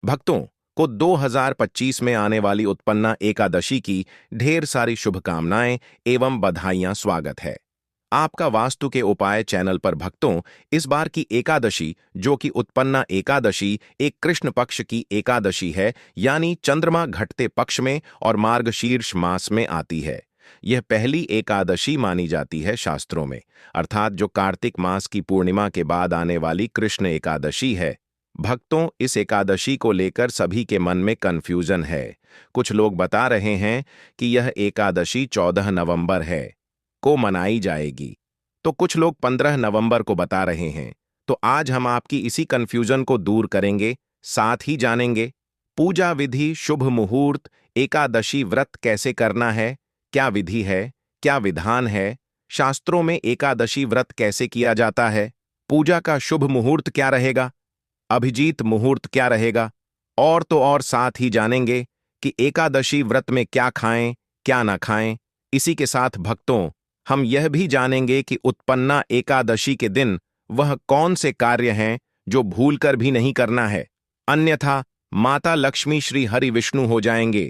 भक्तों को 2025 में आने वाली उत्पन्ना एकादशी की ढेर सारी शुभकामनाएं एवं बधाइयां। स्वागत है आपका वास्तु के उपाय चैनल पर। भक्तों, इस बार की एकादशी जो कि उत्पन्ना एकादशी एक कृष्ण पक्ष की एकादशी है, यानी चंद्रमा घटते पक्ष में और मार्गशीर्ष मास में आती है। यह पहली एकादशी मानी जाती है शास्त्रों में, अर्थात जो कार्तिक मास की पूर्णिमा के बाद आने वाली कृष्ण एकादशी है। भक्तों, इस एकादशी को लेकर सभी के मन में कंफ्यूजन है। कुछ लोग बता रहे हैं कि यह एकादशी 14 नवंबर है को मनाई जाएगी, तो कुछ लोग 15 नवंबर को बता रहे हैं। तो आज हम आपकी इसी कंफ्यूजन को दूर करेंगे, साथ ही जानेंगे पूजा विधि, शुभ मुहूर्त, एकादशी व्रत कैसे करना है, क्या विधि है, क्या विधान है, शास्त्रों में एकादशी व्रत कैसे किया जाता है, पूजा का शुभ मुहूर्त क्या रहेगा, अभिजीत मुहूर्त क्या रहेगा, और तो और साथ ही जानेंगे कि एकादशी व्रत में क्या खाएं, क्या ना खाएं। इसी के साथ भक्तों, हम यह भी जानेंगे कि उत्पन्ना एकादशी के दिन वह कौन से कार्य हैं जो भूलकर भी नहीं करना है, अन्यथा माता लक्ष्मी श्री हरि विष्णु हो जाएंगे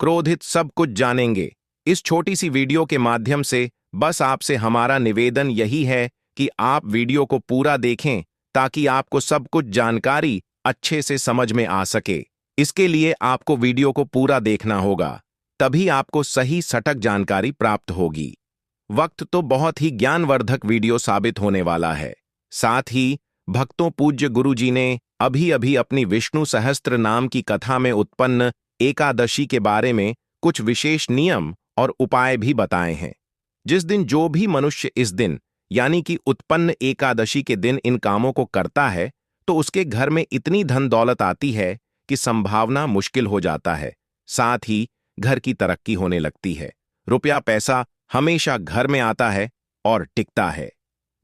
क्रोधित। सब कुछ जानेंगे इस छोटी सी वीडियो के माध्यम से। बस आपसे हमारा निवेदन यही है कि आप वीडियो को पूरा देखें ताकि आपको सब कुछ जानकारी अच्छे से समझ में आ सके। इसके लिए आपको वीडियो को पूरा देखना होगा, तभी आपको सही सटीक जानकारी प्राप्त होगी। वक्त तो बहुत ही ज्ञानवर्धक वीडियो साबित होने वाला है। साथ ही भक्तों, पूज्य गुरु जी ने अभी अभी अपनी विष्णु सहस्त्र नाम की कथा में उत्पन्न एकादशी के बारे में कुछ विशेष नियम और उपाय भी बताए हैं। जिस दिन जो भी मनुष्य इस दिन यानी कि उत्पन्न एकादशी के दिन इन कामों को करता है, तो उसके घर में इतनी धन दौलत आती है कि संभावना मुश्किल हो जाता है। साथ ही घर की तरक्की होने लगती है, रुपया पैसा हमेशा घर में आता है और टिकता है।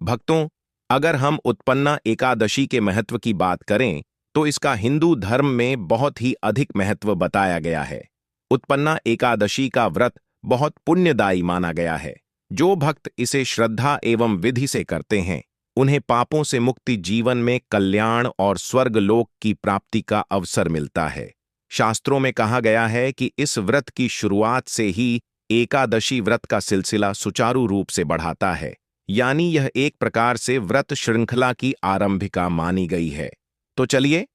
भक्तों, अगर हम उत्पन्ना एकादशी के महत्व की बात करें तो इसका हिंदू धर्म में बहुत ही अधिक महत्व बताया गया है। उत्पन्ना एकादशी का व्रत बहुत पुण्यदायी माना गया है। जो भक्त इसे श्रद्धा एवं विधि से करते हैं, उन्हें पापों से मुक्ति, जीवन में कल्याण और स्वर्गलोक की प्राप्ति का अवसर मिलता है। शास्त्रों में कहा गया है कि इस व्रत की शुरुआत से ही एकादशी व्रत का सिलसिला सुचारू रूप से बढ़ाता है, यानी यह एक प्रकार से व्रत श्रृंखला की आरंभिका मानी गई है। तो चलिए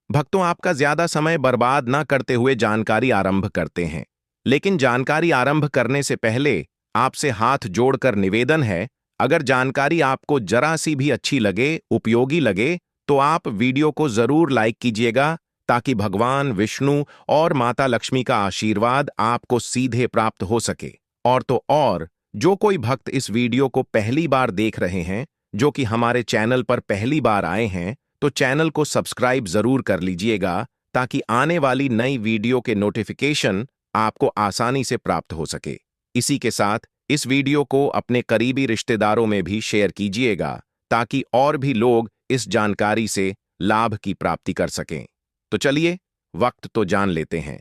भक्तों, आपका ज्यादा समय बर्बाद न करते हुए जानकारी आरंभ करते हैं। लेकिन जानकारी आरंभ करने से पहले आपसे हाथ जोड़कर निवेदन है, अगर जानकारी आपको जरा सी भी अच्छी लगे, उपयोगी लगे, तो आप वीडियो को जरूर लाइक कीजिएगा ताकि भगवान विष्णु और माता लक्ष्मी का आशीर्वाद आपको सीधे प्राप्त हो सके। और तो और जो कोई भक्त इस वीडियो को पहली बार देख रहे हैं, जो कि हमारे चैनल पर पहली बार आए हैं, तो चैनल को सब्सक्राइब जरूर कर लीजिएगा ताकि आने वाली नई वीडियो के नोटिफिकेशन आपको आसानी से प्राप्त हो सके। इसी के साथ इस वीडियो को अपने करीबी रिश्तेदारों में भी शेयर कीजिएगा ताकि और भी लोग इस जानकारी से लाभ की प्राप्ति कर सकें। तो चलिए वक्त तो जान लेते हैं।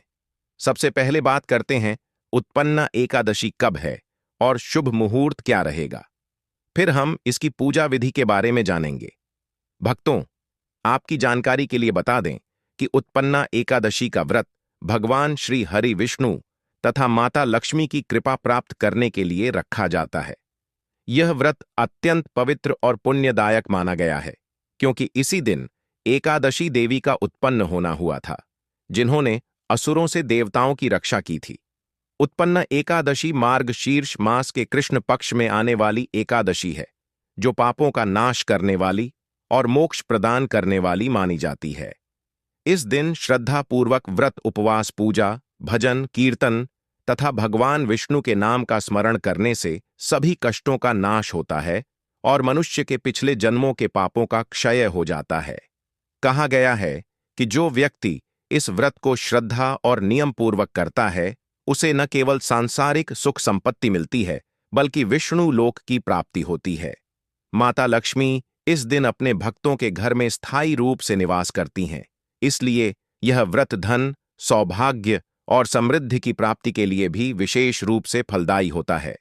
सबसे पहले बात करते हैं उत्पन्ना एकादशी कब है और शुभ मुहूर्त क्या रहेगा। फिर हम इसकी पूजा विधि के बारे में जानेंगे। भक्तों, आपकी जानकारी के लिए बता दें कि उत्पन्ना एकादशी का व्रत भगवान श्री हरि विष्णु तथा माता लक्ष्मी की कृपा प्राप्त करने के लिए रखा जाता है। यह व्रत अत्यंत पवित्र और पुण्यदायक माना गया है, क्योंकि इसी दिन एकादशी देवी का उत्पन्न होना हुआ था, जिन्होंने असुरों से देवताओं की रक्षा की थी। उत्पन्न एकादशी मार्गशीर्ष मास के कृष्ण पक्ष में आने वाली एकादशी है, जो पापों का नाश करने वाली और मोक्ष प्रदान करने वाली मानी जाती है। इस दिन श्रद्धापूर्वक व्रत, उपवास, पूजा, भजन, कीर्तन तथा भगवान विष्णु के नाम का स्मरण करने से सभी कष्टों का नाश होता है और मनुष्य के पिछले जन्मों के पापों का क्षय हो जाता है। कहा गया है कि जो व्यक्ति इस व्रत को श्रद्धा और नियम पूर्वक करता है, उसे न केवल सांसारिक सुख संपत्ति मिलती है, बल्कि विष्णु लोक की प्राप्ति होती है। माता लक्ष्मी इस दिन अपने भक्तों के घर में स्थायी रूप से निवास करती हैं, इसलिए यह व्रत धन, सौभाग्य और समृद्धि की प्राप्ति के लिए भी विशेष रूप से फलदायी होता है।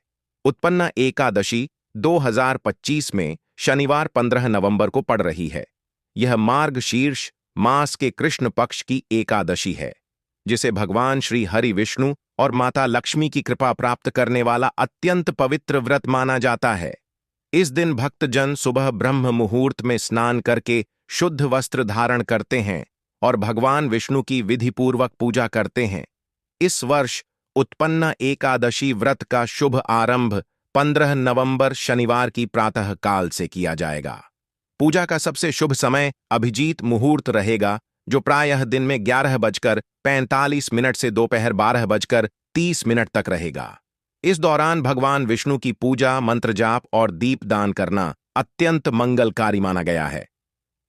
उत्पन्ना एकादशी 2025 में शनिवार 15 नवंबर को पड़ रही है। यह मार्गशीर्ष मास के कृष्ण पक्ष की एकादशी है, जिसे भगवान श्री हरि विष्णु और माता लक्ष्मी की कृपा प्राप्त करने वाला अत्यंत पवित्र व्रत माना जाता है। इस दिन भक्तजन सुबह ब्रह्म मुहूर्त में स्नान करके शुद्ध वस्त्र धारण करते हैं और भगवान विष्णु की विधिपूर्वक पूजा करते हैं। इस वर्ष उत्पन्ना एकादशी व्रत का शुभ आरंभ 15 नवंबर शनिवार की प्रातः काल से किया जाएगा। पूजा का सबसे शुभ समय अभिजीत मुहूर्त रहेगा, जो प्रायः दिन में 11:45 से दोपहर 12:30 तक रहेगा। इस दौरान भगवान विष्णु की पूजा, मंत्र जाप और दीपदान करना अत्यंत मंगलकारी माना गया है।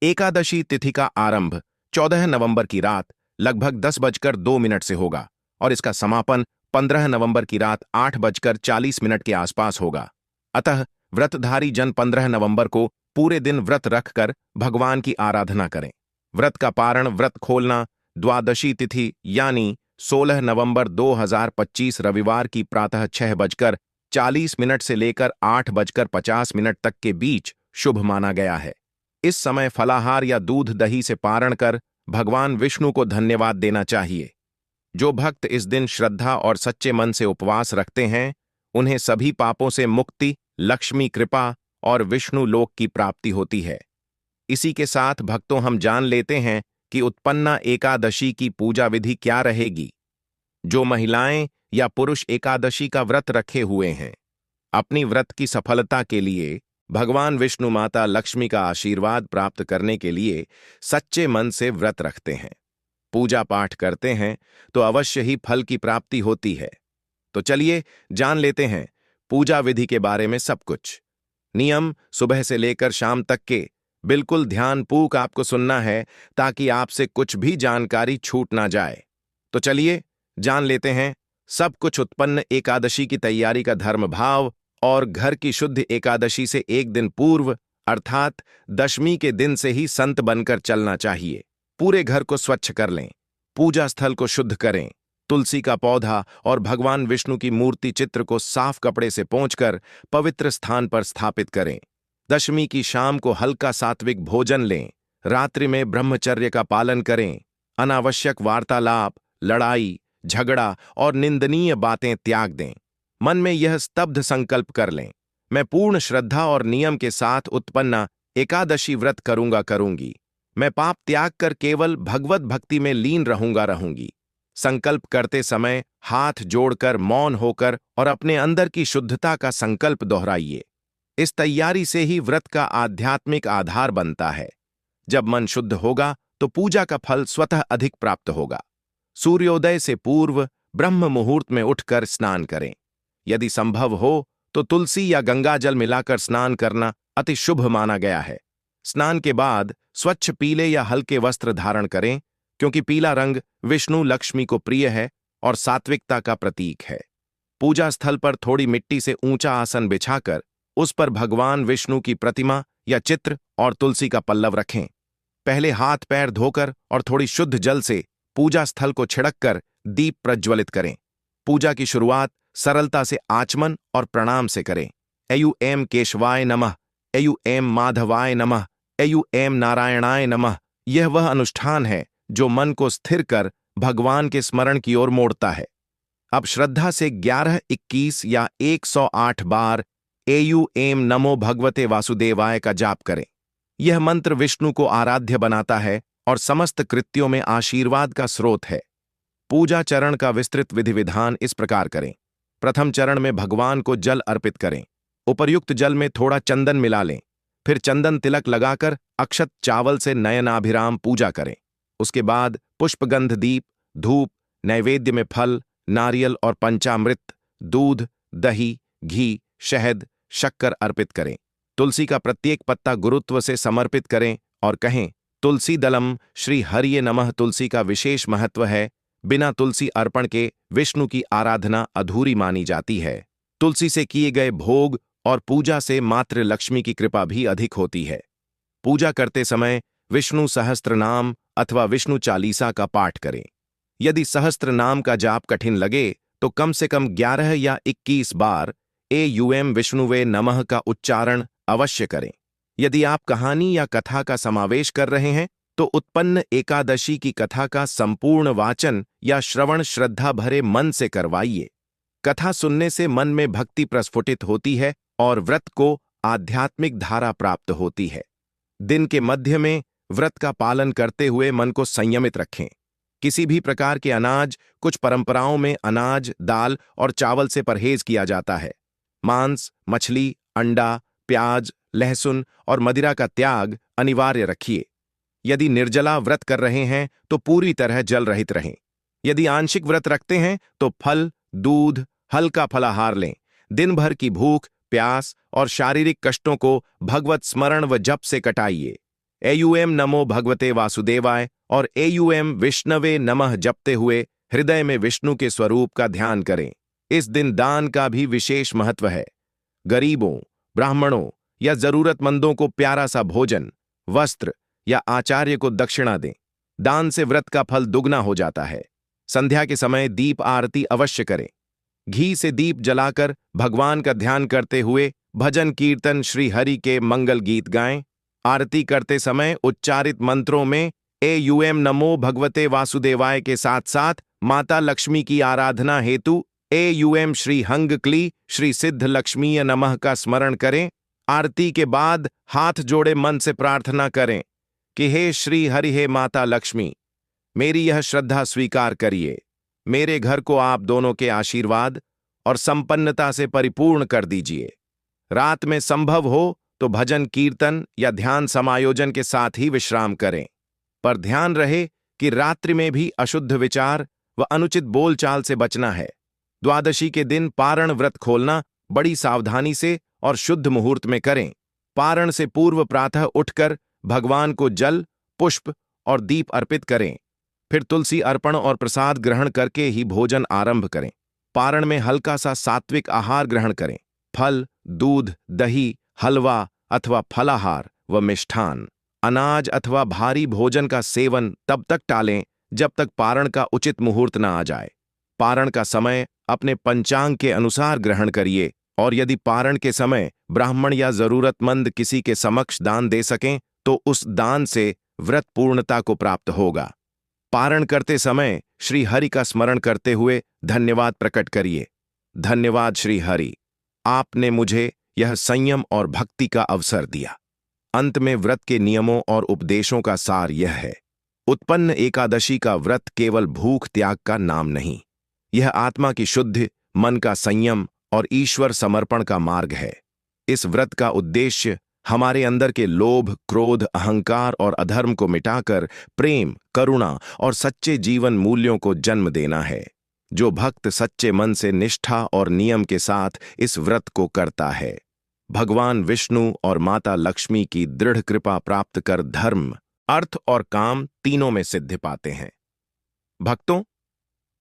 एकादशी तिथि का आरंभ 14 नवंबर की रात लगभग 10:02 से होगा और इसका समापन 15 नवंबर की रात 8:40 के आसपास होगा। अतः व्रतधारी जन 15 नवंबर को पूरे दिन व्रत रखकर भगवान की आराधना करें। व्रत का पारण, व्रत खोलना द्वादशी तिथि यानी 16 नवंबर 2025 रविवार की प्रातः 6:40 से लेकर 8:50 तक के बीच शुभ माना गया है। इस समय फलाहार या दूध दही से पारण कर भगवान विष्णु को धन्यवाद देना चाहिए। जो भक्त इस दिन श्रद्धा और सच्चे मन से उपवास रखते हैं, उन्हें सभी पापों से मुक्ति, लक्ष्मी कृपा और विष्णु लोक की प्राप्ति होती है। इसी के साथ भक्तों, हम जान लेते हैं कि उत्पन्ना एकादशी की पूजा विधि क्या रहेगी। जो महिलाएं या पुरुष एकादशी का व्रत रखे हुए हैं, अपनी व्रत की सफलता के लिए भगवान विष्णु, माता लक्ष्मी का आशीर्वाद प्राप्त करने के लिए सच्चे मन से व्रत रखते हैं, पूजा पाठ करते हैं, तो अवश्य ही फल की प्राप्ति होती है। तो चलिए जान लेते हैं पूजा विधि के बारे में सब कुछ। नियम सुबह से लेकर शाम तक के बिल्कुल ध्यानपूर्वक आपको सुनना है, ताकि आपसे कुछ भी जानकारी छूट ना जाए। तो चलिए जान लेते हैं सब कुछ। उत्पन्न एकादशी की तैयारी का धर्म भाव और घर की शुद्ध एकादशी से एक दिन पूर्व अर्थात दशमी के दिन से ही संत बनकर चलना चाहिए। पूरे घर को स्वच्छ कर लें, पूजा स्थल को शुद्ध करें, तुलसी का पौधा और भगवान विष्णु की मूर्ति चित्र को साफ कपड़े से पोंछकर पवित्र स्थान पर स्थापित करें। दशमी की शाम को हल्का सात्विक भोजन लें। रात्रि में ब्रह्मचर्य का पालन करें। अनावश्यक वार्तालाप, लड़ाई झगड़ा और निंदनीय बातें त्याग दें। मन में यह स्तब्ध संकल्प कर लें, मैं पूर्ण श्रद्धा और नियम के साथ उत्पन्ना एकादशी व्रत करूंगी। मैं पाप त्याग कर केवल भगवत भक्ति में लीन रहूंगी। संकल्प करते समय हाथ जोड़कर मौन होकर और अपने अंदर की शुद्धता का संकल्प दोहराइए। इस तैयारी से ही व्रत का आध्यात्मिक आधार बनता है। जब मन शुद्ध होगा तो पूजा का फल स्वतः अधिक प्राप्त होगा। सूर्योदय से पूर्व ब्रह्म मुहूर्त में उठकर स्नान करें। यदि संभव हो तो तुलसी या गंगा जल मिलाकर स्नान करना अति शुभ माना गया है। स्नान के बाद स्वच्छ पीले या हल्के वस्त्र धारण करें, क्योंकि पीला रंग विष्णु लक्ष्मी को प्रिय है और सात्विकता का प्रतीक है। पूजा स्थल पर थोड़ी मिट्टी से ऊंचा आसन बिछाकर उस पर भगवान विष्णु की प्रतिमा या चित्र और तुलसी का पल्लव रखें। पहले हाथ पैर धोकर और थोड़ी शुद्ध जल से पूजा स्थल को छिड़ककर दीप प्रज्वलित करें। पूजा की शुरुआत सरलता से आचमन और प्रणाम से करें। एयु एम केशवाय नमः, एयु एम माधवाय नमः, एयु एम नारायणाय नमः। यह वह अनुष्ठान है जो मन को स्थिर कर भगवान के स्मरण की ओर मोड़ता है। अब श्रद्धा से 11, 21 या 108 बार एयु एम नमो भगवते वासुदेवाय का जाप करें। यह मंत्र विष्णु को आराध्य बनाता है और समस्त कृत्यों में आशीर्वाद का स्रोत है। पूजा चरण का विस्तृत विधि विधान इस प्रकार करें। प्रथम चरण में भगवान को जल अर्पित करें। उपर्युक्त जल में थोड़ा चंदन मिला लें। फिर चंदन तिलक लगाकर अक्षत चावल से नयनाभिराम पूजा करें। उसके बाद पुष्पगंध दीप, धूप, नैवेद्य में फल, नारियल और पंचामृत, दूध, दही, घी, शहद, शक्कर अर्पित करें। तुलसी का प्रत्येक पत्ता गुरुत्व से समर्पित करें और कहें, तुलसी दलम श्री हरिये नमः। तुलसी का विशेष महत्व है। बिना तुलसी अर्पण के विष्णु की आराधना अधूरी मानी जाती है। तुलसी से किए गए भोग और पूजा से मातृ लक्ष्मी की कृपा भी अधिक होती है। पूजा करते समय विष्णु सहस्त्र नाम अथवा विष्णु चालीसा का पाठ करें। यदि सहस्त्र नाम का जाप कठिन लगे तो कम से कम 11 या 21 बार एयुएम विष्णुवे नमः का उच्चारण अवश्य करें। यदि आप कहानी या कथा का समावेश कर रहे हैं तो उत्पन्न एकादशी की कथा का संपूर्ण वाचन या श्रवण श्रद्धा भरे मन से करवाइए। कथा सुनने से मन में भक्ति प्रस्फुटित होती है और व्रत को आध्यात्मिक धारा प्राप्त होती है। दिन के मध्य में व्रत का पालन करते हुए मन को संयमित रखें। किसी भी प्रकार के अनाज, कुछ परंपराओं में अनाज, दाल और चावल से परहेज किया जाता है। मांस, मछली, अंडा, प्याज, लहसुन और मदिरा का त्याग अनिवार्य रखिए। यदि निर्जला व्रत कर रहे हैं तो पूरी तरह जल रहित रहें। यदि आंशिक व्रत रखते हैं तो फल, दूध, हल्का फलाहार लें। दिन भर की भूख, प्यास और शारीरिक कष्टों को भगवत स्मरण व जप से कटाइए। एयूएम नमो भगवते वासुदेवाय और एयूएम विष्णवे नमः जपते हुए हृदय में विष्णु के स्वरूप का ध्यान करें। इस दिन दान का भी विशेष महत्व है। गरीबों, ब्राह्मणों या जरूरतमंदों को प्यारा सा भोजन, वस्त्र या आचार्य को दक्षिणा दें। दान से व्रत का फल दुगना हो जाता है। संध्या के समय दीप आरती अवश्य करें। घी से दीप जलाकर भगवान का ध्यान करते हुए भजन कीर्तन श्री हरि के मंगल गीत गाएं। आरती करते समय उच्चारित मंत्रों में एयूएम नमो भगवते वासुदेवाय के साथ साथ माता लक्ष्मी की आराधना हेतु एयूएम श्री हंग क्ली श्री सिद्ध लक्ष्मीय नमः का स्मरण करें। आरती के बाद हाथ जोड़े मन से प्रार्थना करें कि हे श्री हरि, हे माता लक्ष्मी, मेरी यह श्रद्धा स्वीकार करिए। मेरे घर को आप दोनों के आशीर्वाद और संपन्नता से परिपूर्ण कर दीजिए। रात में संभव हो तो भजन कीर्तन या ध्यान समायोजन के साथ ही विश्राम करें, पर ध्यान रहे कि रात्रि में भी अशुद्ध विचार व अनुचित बोलचाल से बचना है। द्वादशी के दिन पारण व्रत खोलना बड़ी सावधानी से और शुद्ध मुहूर्त में करें। पारण से पूर्व प्रातः उठकर भगवान को जल, पुष्प और दीप अर्पित करें। फिर तुलसी अर्पण और प्रसाद ग्रहण करके ही भोजन आरंभ करें। पारण में हल्का सा सात्विक आहार ग्रहण करें। फल, दूध, दही, हलवा अथवा फलाहार व मिष्ठान, अनाज अथवा भारी भोजन का सेवन तब तक टालें जब तक पारण का उचित मुहूर्त न आ जाए। पारण का समय अपने पंचांग के अनुसार ग्रहण करिए और यदि पारण के समय ब्राह्मण या जरूरतमंद किसी के समक्ष दान दे सकें तो उस दान से व्रत पूर्णता को प्राप्त होगा। पारण करते समय श्री हरि का स्मरण करते हुए धन्यवाद प्रकट करिए। धन्यवाद श्री हरि, आपने मुझे यह संयम और भक्ति का अवसर दिया। अंत में व्रत के नियमों और उपदेशों का सार यह है। उत्पन्न एकादशी का व्रत केवल भूख त्याग का नाम नहीं, यह आत्मा की शुद्धि, मन का संयम और ईश्वर समर्पण का मार्ग है। इस व्रत का उद्देश्य हमारे अंदर के लोभ, क्रोध, अहंकार और अधर्म को मिटाकर प्रेम, करुणा और सच्चे जीवन मूल्यों को जन्म देना है। जो भक्त सच्चे मन से निष्ठा और नियम के साथ इस व्रत को करता है, भगवान विष्णु और माता लक्ष्मी की दृढ़ कृपा प्राप्त कर धर्म, अर्थ और काम तीनों में सिद्धि पाते हैं। भक्तों,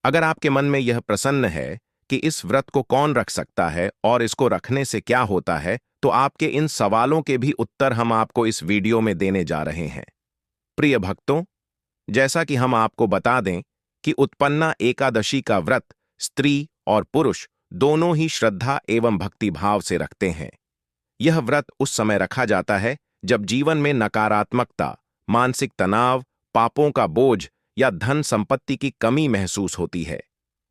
अगर आपके मन में यह प्रश्न है कि इस व्रत को कौन रख सकता है और इसको रखने से क्या होता है, तो आपके इन सवालों के भी उत्तर हम आपको इस वीडियो में देने जा रहे हैं। प्रिय भक्तों, जैसा कि हम आपको बता दें कि उत्पन्ना एकादशी का व्रत स्त्री और पुरुष दोनों ही श्रद्धा एवं भक्ति भाव से रखते हैं। यह व्रत उस समय रखा जाता है जब जीवन में नकारात्मकता, मानसिक तनाव, पापों का बोझ या धन संपत्ति की कमी महसूस होती है।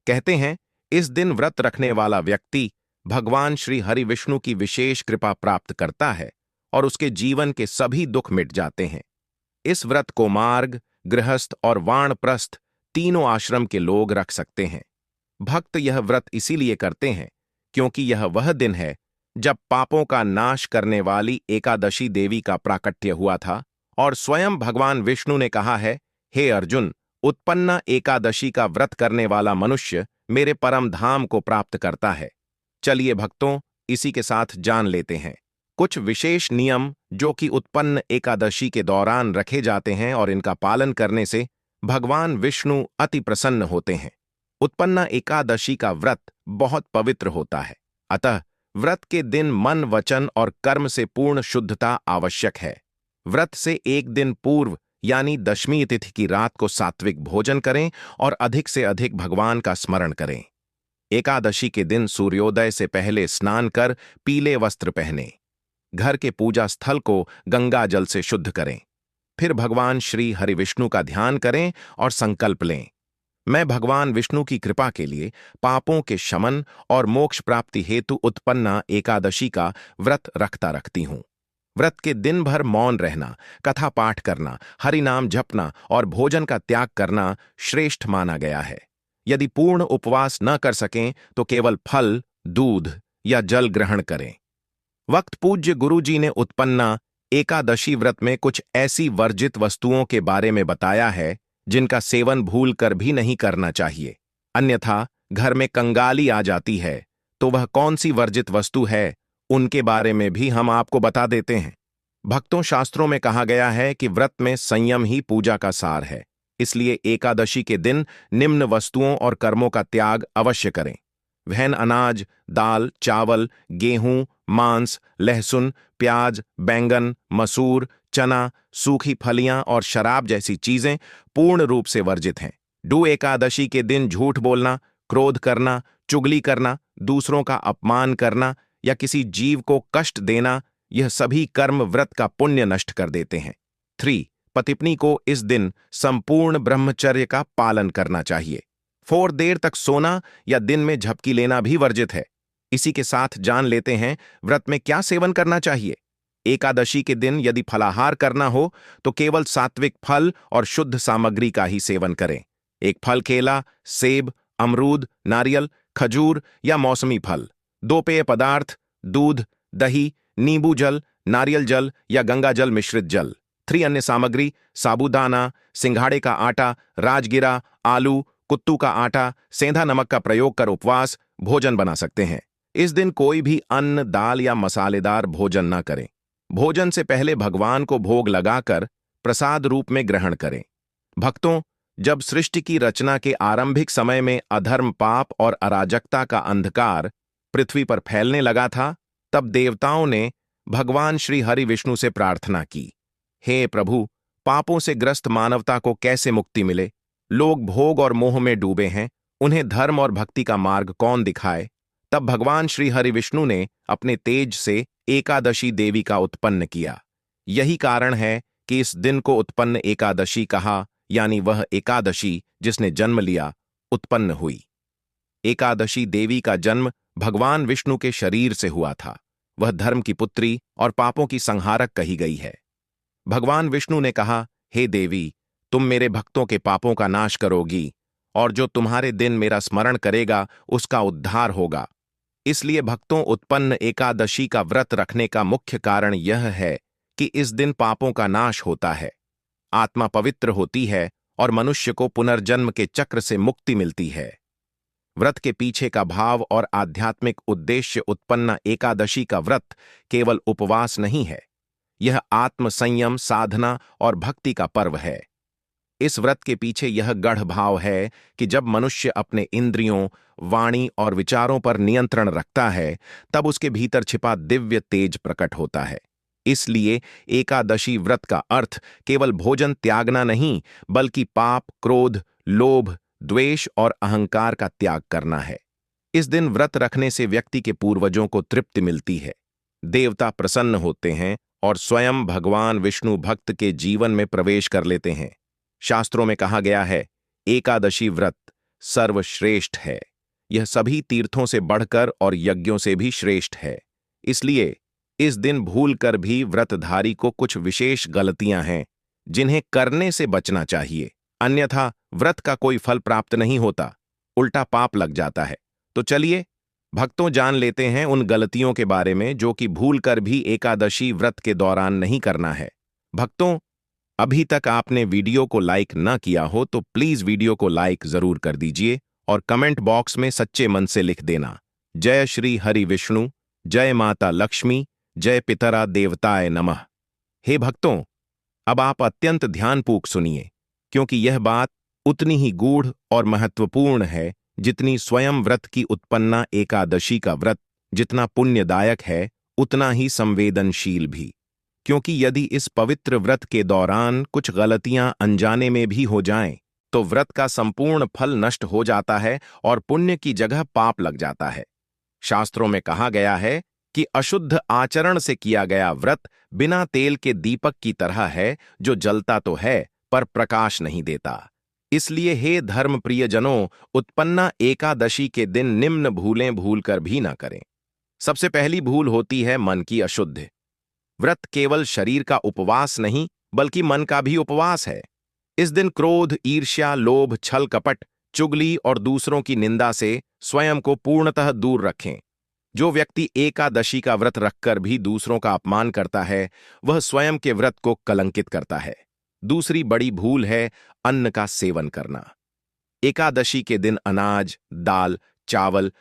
कहते हैं, इस दिन व्रत रखने वाला व्यक्ति भगवान श्री हरि विष्णु की विशेष कृपा प्राप्त करता है और उसके जीवन के सभी दुख मिट जाते हैं। इस व्रत को मार्ग, गृहस्थ और वानप्रस्थ तीनों आश्रम के लोग रख सकते हैं। भक्त यह व्रत इसीलिए करते हैं क्योंकि यह वह दिन है जब पापों का नाश करने वाली एकादशी देवी का प्राकट्य हुआ था और स्वयं भगवान विष्णु ने कहा है, हे अर्जुन, उत्पन्ना एकादशी का व्रत करने वाला मनुष्य मेरे परम धाम को प्राप्त करता है। चलिए भक्तों, इसी के साथ जान लेते हैं कुछ विशेष नियम जो कि उत्पन्न एकादशी के दौरान रखे जाते हैं और इनका पालन करने से भगवान विष्णु अति प्रसन्न होते हैं। उत्पन्ना एकादशी का व्रत बहुत पवित्र होता है, अतः व्रत के दिन मन, वचन और कर्म से पूर्ण शुद्धता आवश्यक है। व्रत से एक दिन पूर्व यानी दशमी तिथि की रात को सात्विक भोजन करें और अधिक से अधिक भगवान का स्मरण करें। एकादशी के दिन सूर्योदय से पहले स्नान कर पीले वस्त्र पहनें। घर के पूजा स्थल को गंगा जल से शुद्ध करें। फिर भगवान श्री हरिविष्णु का ध्यान करें और संकल्प लें, मैं भगवान विष्णु की कृपा के लिए पापों के शमन और मोक्ष प्राप्ति हेतु उत्पन्ना एकादशी का व्रत रखती हूं। व्रत के दिन भर मौन रहना, कथा पाठ करना, हरि नाम जपना और भोजन का त्याग करना श्रेष्ठ माना गया है। यदि पूर्ण उपवास न कर सकें तो केवल फल, दूध या जल ग्रहण करें। वक्त पूज्य गुरु जी ने उत्पन्ना एकादशी व्रत में कुछ ऐसी वर्जित वस्तुओं के बारे में बताया है जिनका सेवन भूल कर भी नहीं करना चाहिए, अन्यथा घर में कंगाली आ जाती है। तो वह कौन सी वर्जित वस्तु है, उनके बारे में भी हम आपको बता देते हैं। भक्तों, शास्त्रों में कहा गया है कि व्रत में संयम ही पूजा का सार है, इसलिए एकादशी के दिन निम्न वस्तुओं और कर्मों का त्याग अवश्य करें। वहन अनाज, दाल, चावल, गेहूं, मांस, लहसुन, प्याज, बैंगन, मसूर, चना, सूखी फलियां और शराब जैसी चीजें पूर्ण रूप से वर्जित हैं। डू एकादशी के दिन झूठ बोलना, क्रोध करना, चुगली करना, दूसरों का अपमान करना या किसी जीव को कष्ट देना, यह सभी कर्म व्रत का पुण्य नष्ट कर देते हैं। 3. पत्नी को इस दिन संपूर्ण ब्रह्मचर्य का पालन करना चाहिए। 4. देर तक सोना या दिन में झपकी लेना भी वर्जित है। इसी के साथ जान लेते हैं व्रत में क्या सेवन करना चाहिए। एकादशी के दिन यदि फलाहार करना हो तो केवल सात्विक फल और शुद्ध सामग्री का ही सेवन करें। एक फल केला, सेब, अमरूद, नारियल, खजूर या मौसमी फल। 2 पेय पदार्थ, दूध, दही, नींबू जल, नारियल जल या गंगा जल मिश्रित जल। 3. अन्य सामग्री साबूदाना, सिंघाड़े का आटा, राजगिरा, आलू, कुत्तू का आटा, सेंधा नमक का प्रयोग कर उपवास भोजन बना सकते हैं। इस दिन कोई भी अन्न, दाल या मसालेदार भोजन न करें। भोजन से पहले भगवान को भोग लगाकर प्रसाद रूप में ग्रहण करें। भक्तों, जब सृष्टि की रचना के आरंभिक समय में अधर्म, पाप और अराजकता का अंधकार पृथ्वी पर फैलने लगा था, तब देवताओं ने भगवान श्री हरि विष्णु से प्रार्थना की, हे प्रभु, पापों से ग्रस्त मानवता को कैसे मुक्ति मिले? लोग भोग और मोह में डूबे हैं, उन्हें धर्म और भक्ति का मार्ग कौन दिखाए? तब भगवान श्री हरि विष्णु ने अपने तेज से एकादशी देवी का उत्पन्न किया। यही कारण है कि इस दिन को उत्पन्न एकादशी कहा, यानी वह एकादशी जिसने जन्म लिया, उत्पन्न हुई। एकादशी देवी का जन्म भगवान विष्णु के शरीर से हुआ था। वह धर्म की पुत्री और पापों की संहारक कही गई है। भगवान विष्णु ने कहा, हे देवी, तुम मेरे भक्तों के पापों का नाश करोगी और जो तुम्हारे दिन मेरा स्मरण करेगा उसका उद्धार होगा। इसलिए भक्तों, उत्पन्न एकादशी का व्रत रखने का मुख्य कारण यह है कि इस दिन पापों का नाश होता है, आत्मा पवित्र होती है और मनुष्य को पुनर्जन्म के चक्र से मुक्ति मिलती है। व्रत के पीछे का भाव और आध्यात्मिक उद्देश्य उत्पन्न एकादशी का व्रत केवल उपवास नहीं है, यह आत्म संयम, साधना और भक्ति का पर्व है। इस व्रत के पीछे यह गढ़ भाव है कि जब मनुष्य अपने इंद्रियों, वाणी और विचारों पर नियंत्रण रखता है, तब उसके भीतर छिपा दिव्य तेज प्रकट होता है। इसलिए एकादशी व्रत का अर्थ केवल भोजन त्यागना नहीं, बल्कि पाप, क्रोध, लोभ, द्वेष और अहंकार का त्याग करना है। इस दिन व्रत रखने से व्यक्ति के पूर्वजों को तृप्ति मिलती है, देवता प्रसन्न होते हैं और स्वयं भगवान विष्णु भक्त के जीवन में प्रवेश कर लेते हैं। शास्त्रों में कहा गया है, एकादशी व्रत सर्वश्रेष्ठ है। यह सभी तीर्थों से बढ़कर और यज्ञों से भी श्रेष्ठ है। इसलिए इस दिन भूलकर भी व्रतधारी को कुछ विशेष गलतियां हैं जिन्हें करने से बचना चाहिए, अन्यथा व्रत का कोई फल प्राप्त नहीं होता, उल्टा पाप लग जाता है। तो चलिए भक्तों, जान लेते हैं उन गलतियों के बारे में जो कि भूलकर भी एकादशी व्रत के दौरान नहीं करना है। भक्तों, अभी तक आपने वीडियो को लाइक ना किया हो तो प्लीज वीडियो को लाइक जरूर कर दीजिए और कमेंट बॉक्स में सच्चे मन से लिख देना, जय श्री हरि विष्णु, जय माता लक्ष्मी, जय पितरा देवताय नमः। हे भक्तों, अब आप अत्यंत ध्यानपूर्वक सुनिए, क्योंकि यह बात उतनी ही गूढ़ और महत्वपूर्ण है जितनी स्वयं व्रत की उत्पन्ना एकादशी का व्रत जितना पुण्यदायक है, उतना ही संवेदनशील भी। क्योंकि यदि इस पवित्र व्रत के दौरान कुछ गलतियां अनजाने में भी हो जाएं, तो व्रत का संपूर्ण फल नष्ट हो जाता है और पुण्य की जगह पाप लग जाता है। शास्त्रों में कहा गया है कि अशुद्ध आचरण से किया गया व्रत बिना तेल के दीपक की तरह है, जो जलता तो है पर प्रकाश नहीं देता। इसलिए हे धर्म प्रियजनों, उत्पन्ना एकादशी के दिन निम्न भूलें भूलकर भी ना करें। सबसे पहली भूल होती है मन की अशुद्धि। व्रत केवल शरीर का उपवास नहीं, बल्कि मन का भी उपवास है। इस दिन क्रोध, ईर्ष्या, लोभ, छल कपट, चुगली और दूसरों की निंदा से स्वयं को पूर्णतः दूर रखें। जो व्यक्ति एकादशी का व्रत रखकर भी दूसरों का अपमान करता है, वह स्वयं के व्रत को कलंकित करता है। दूसरी बड़ी भूल है अन्न का सेवन करना। एकादशी के दिन अनाज, दाल, चावल,